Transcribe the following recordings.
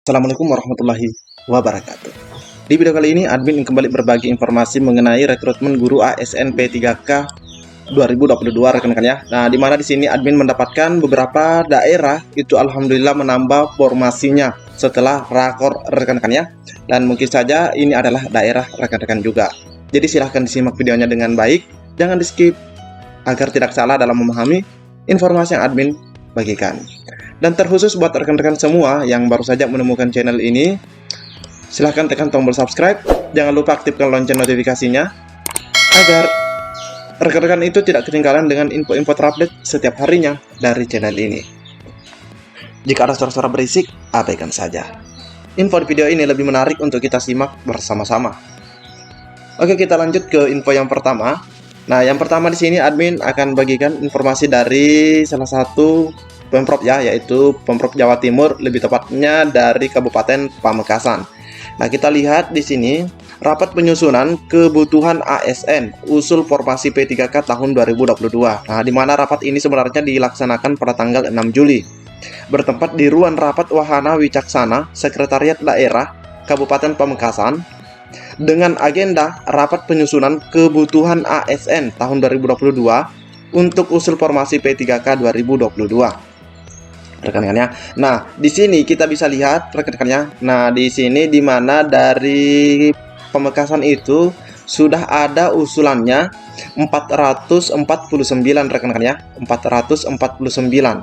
Assalamualaikum warahmatullahi wabarakatuh. Di video kali ini, admin kembali berbagi informasi mengenai rekrutmen guru ASN P3K 2022 rekan-rekan ya. Nah, di mana di sini admin mendapatkan beberapa daerah itu alhamdulillah menambah formasinya setelah rakor rekan-rekan ya. Dan mungkin saja ini adalah daerah rekan-rekan juga. Jadi silahkan disimak videonya dengan baik, jangan di skip agar tidak salah dalam memahami informasi yang admin bagikan. Dan terkhusus buat rekan-rekan semua yang baru saja menemukan channel ini, silahkan tekan tombol subscribe, jangan lupa aktifkan lonceng notifikasinya agar rekan-rekan itu tidak ketinggalan dengan info-info terupdate setiap harinya dari channel ini. Jika ada suara-suara berisik, abaikan saja. Info di video ini lebih menarik untuk kita simak bersama-sama. Oke, kita lanjut ke info yang pertama. Nah, yang pertama di sini admin akan bagikan informasi dari salah satu Pemprov ya, yaitu Pemprov Jawa Timur, lebih tepatnya dari Kabupaten Pamekasan. Nah, kita lihat di sini rapat penyusunan kebutuhan ASN usul formasi P3K tahun 2022. Nah, di mana rapat ini sebenarnya dilaksanakan pada tanggal 6 Juli. Bertempat di Ruang Rapat Wahana Wicaksana, Sekretariat Daerah Kabupaten Pamekasan, dengan agenda rapat penyusunan kebutuhan ASN tahun 2022 untuk usul formasi P3K 2022. Rekan-rekannya. Nah, di sini kita bisa lihat rekan-rekannya. Nah, di sini di mana dari Pamekasan itu sudah ada usulannya 449 rekan-rekannya, 449.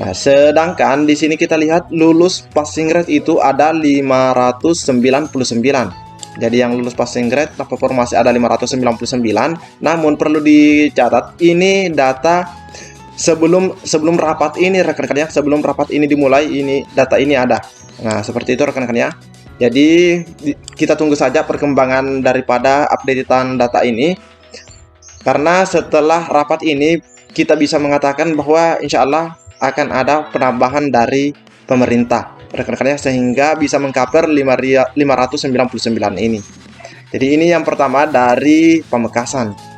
Nah, sedangkan di sini kita lihat lulus passing grade itu ada 599. Jadi yang lulus passing grade tanpa formasi ada 599. Namun perlu dicatat ini data sebelum rapat ini rekan-rekan ya, sebelum rapat ini dimulai, ini data ini ada. Nah, seperti itu rekan-rekan ya. Jadi kita tunggu saja perkembangan daripada updatean data ini. Karena setelah rapat ini kita bisa mengatakan bahwa insya Allah akan ada penambahan dari pemerintah rekan-rekan ya, sehingga bisa mengcover 599 ini. Jadi ini yang pertama dari Pamekasan.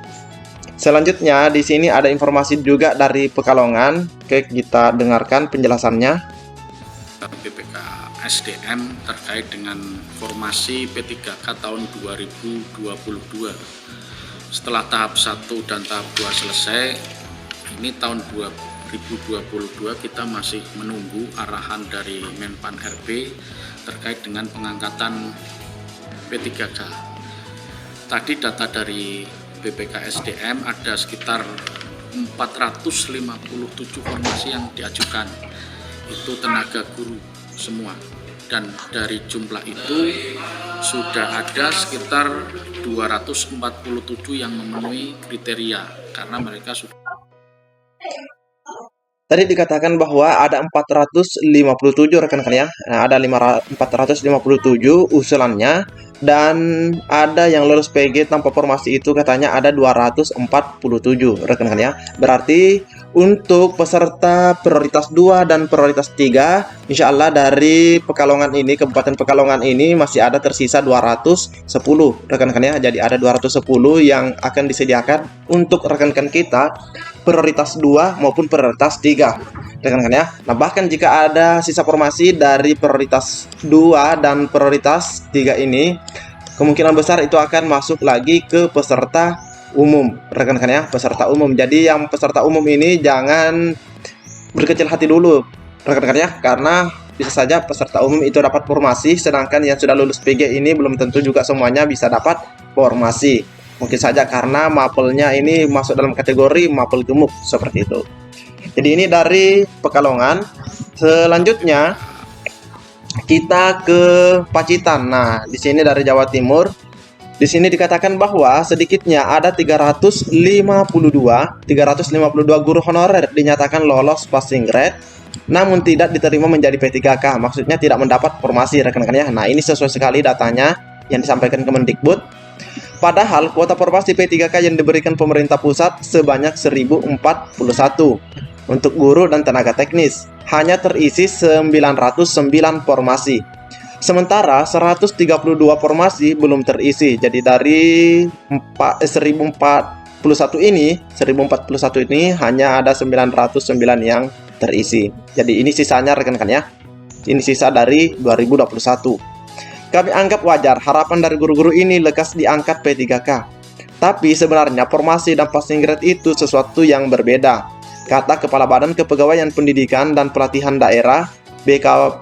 Selanjutnya di sini ada informasi juga dari Pekalongan. Oke, kita dengarkan penjelasannya. BPK SDM terkait dengan formasi P3K tahun 2022. Setelah tahap 1 dan tahap 2 selesai, ini tahun 2022 kita masih menunggu arahan dari Menpan RB terkait dengan pengangkatan P3K. Tadi data dari BPK SDM ada sekitar 457 formasi yang diajukan, itu tenaga guru semua, dan dari jumlah itu sudah ada sekitar 247 yang memenuhi kriteria karena mereka sudah. Tadi dikatakan bahwa ada 457 rekan-rekan ya. Nah, ada 457 usulannya, dan ada yang lulus PG tanpa formasi itu katanya ada 247 rekan-rekan ya. Berarti untuk peserta prioritas 2 dan prioritas 3, insya Allah dari Pekalongan ini, Kabupaten Pekalongan ini masih ada tersisa 210 rekan-rekan ya. Jadi ada 210 yang akan disediakan untuk rekan-rekan kita prioritas 2 maupun prioritas 3 rekan-rekan ya. Nah, bahkan jika ada sisa formasi dari prioritas 2 dan prioritas 3 ini, kemungkinan besar itu akan masuk lagi ke peserta umum rekan-rekan ya, peserta umum. Jadi yang peserta umum ini jangan berkecil hati dulu rekan-rekan ya, karena bisa saja peserta umum itu dapat formasi, sedangkan yang sudah lulus PG ini belum tentu juga semuanya bisa dapat formasi. Mungkin saja karena mapelnya ini masuk dalam kategori mapel gemuk seperti itu. Jadi ini dari Pekalongan. Selanjutnya kita ke Pacitan. Nah, di sini dari Jawa Timur. Di sini dikatakan bahwa sedikitnya ada 352 guru honorer dinyatakan lolos passing grade, namun tidak diterima menjadi P3K. Maksudnya tidak mendapat formasi rekan-rekan ya. Nah, ini sesuai sekali datanya yang disampaikan Kemendikbud. Padahal kuota formasi P3K yang diberikan pemerintah pusat sebanyak 1041 untuk guru dan tenaga teknis, hanya terisi 909 formasi. Sementara 132 formasi belum terisi. Jadi dari 1041 ini hanya ada 909 yang terisi. Jadi ini sisanya rekan-rekan ya. Ini sisa dari 2021. Kami anggap wajar harapan dari guru-guru ini lekas diangkat P3K. Tapi sebenarnya formasi dan passing grade itu sesuatu yang berbeda, kata Kepala Badan Kepegawaian Pendidikan dan Pelatihan Daerah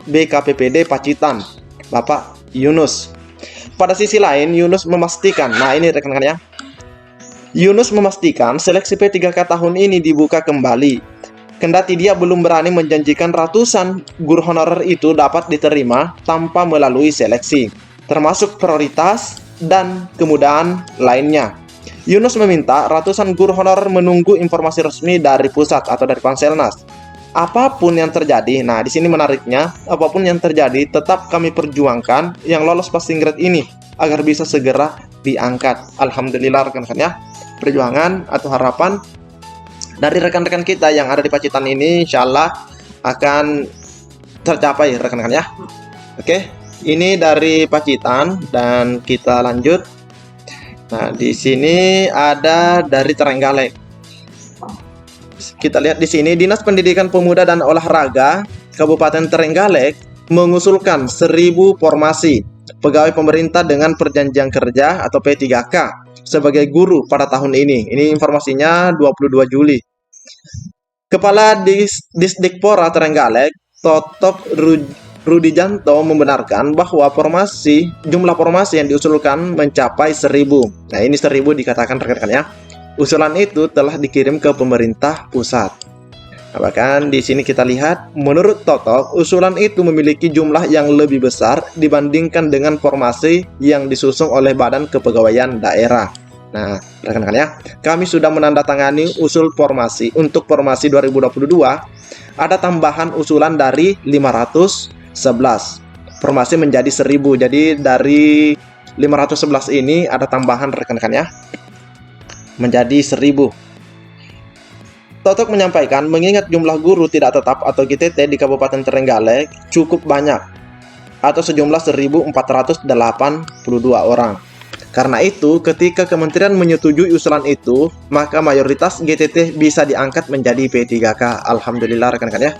BKPPD Pacitan, Bapak Yunus. Pada sisi lain, Yunus memastikan, nah ini rekan-rekan ya, Yunus memastikan seleksi P3K tahun ini dibuka kembali. Kendati dia belum berani menjanjikan ratusan guru honorer itu dapat diterima tanpa melalui seleksi, termasuk prioritas dan kemudahan lainnya. Yunus meminta ratusan guru honorer menunggu informasi resmi dari pusat atau dari Panselnas. Apapun yang terjadi, nah di sini menariknya, apapun yang terjadi tetap kami perjuangkan yang lolos passing grade ini agar bisa segera diangkat. Alhamdulillah rekan-rekan ya, perjuangan atau harapan dari rekan-rekan kita yang ada di Pacitan ini insya Allah akan tercapai rekan-rekan ya. Oke, ini dari Pacitan dan kita lanjut. Nah, di sini ada dari Trenggalek. Kita lihat di sini, Dinas Pendidikan Pemuda dan Olahraga Kabupaten Trenggalek mengusulkan 1.000 formasi pegawai pemerintah dengan perjanjian kerja atau P3K sebagai guru pada tahun ini. Ini informasinya 22 Juli. Kepala Disdikpora Trenggalek, Totok Rudijanto membenarkan bahwa jumlah formasi yang diusulkan mencapai 1.000. Nah, ini 1.000 dikatakan rekan-rekan ya. Usulan itu telah dikirim ke pemerintah pusat. Nah, bahkan di sini kita lihat, menurut Totok, usulan itu memiliki jumlah yang lebih besar dibandingkan dengan formasi yang disusun oleh Badan Kepegawaian Daerah. Nah, rekan-rekan ya, kami sudah menandatangani usul formasi. Untuk formasi 2022, ada tambahan usulan dari 511. Formasi menjadi 1.000. Jadi dari 511 ini ada tambahan rekan-rekan ya, menjadi 1.000. Totok menyampaikan mengingat jumlah guru tidak tetap atau GTT di Kabupaten Trenggalek cukup banyak atau sejumlah 1.482 orang. Karena itu, ketika kementerian menyetujui usulan itu, maka mayoritas GTT bisa diangkat menjadi P3K. Alhamdulillah rekan-rekan ya.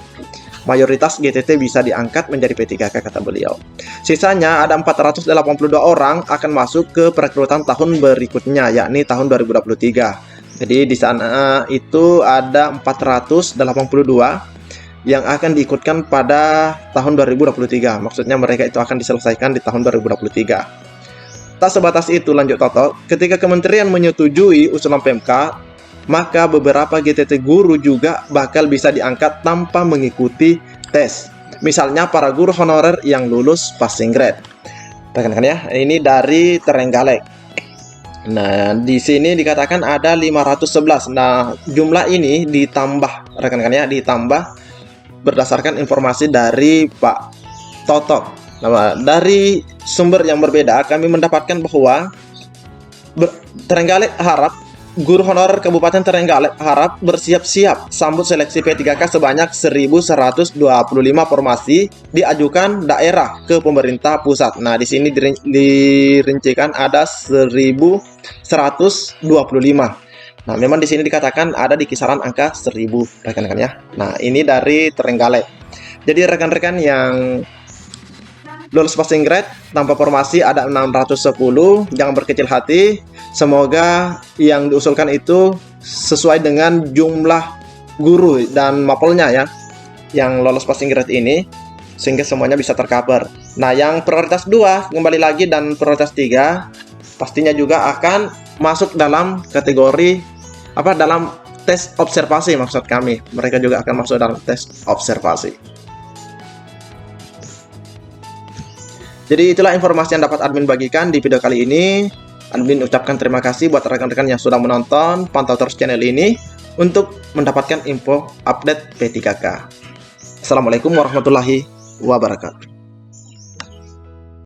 Mayoritas GTT bisa diangkat menjadi P3K kata beliau. Sisanya ada 482 orang akan masuk ke perekrutan tahun berikutnya, yakni tahun 2023. Jadi di sana itu ada 482 yang akan diikutkan pada tahun 2023. Maksudnya mereka itu akan diselesaikan di tahun 2023. Tak sebatas itu, lanjut Toto, ketika kementerian menyetujui usulan PMK, maka beberapa GTT guru juga bakal bisa diangkat tanpa mengikuti tes. Misalnya para guru honorer yang lulus passing grade. Rekan-rekan ya, ini dari Trenggalek. Nah, di sini dikatakan ada 511. Nah, jumlah ini ditambah rekan-rekan ya, ditambah berdasarkan informasi dari Pak Totok. Nah, dari sumber yang berbeda kami mendapatkan bahwa Trenggalek harap guru honorer Kabupaten Trenggalek harap bersiap-siap sambut seleksi P3K sebanyak 1.125 formasi diajukan daerah ke pemerintah pusat. Nah, di sini dirincikan ada 1.125. Nah, memang di sini dikatakan ada di kisaran angka 1.000 rekan-rekan ya. Nah, ini dari Trenggalek. Jadi rekan-rekan yang lulus passing grade tanpa formasi ada 610. Jangan berkecil hati. Semoga yang diusulkan itu sesuai dengan jumlah guru dan mapelnya ya, yang lolos passing grade ini, sehingga semuanya bisa tercover. Nah, yang prioritas 2 kembali lagi dan prioritas 3 pastinya juga akan masuk dalam kategori dalam tes observasi maksud kami. Mereka juga akan masuk dalam tes observasi. Jadi itulah informasi yang dapat admin bagikan di video kali ini. Admin ucapkan terima kasih buat rekan-rekan yang sudah menonton. Pantau terus channel ini untuk mendapatkan info update P3K. Assalamualaikum warahmatullahi wabarakatuh.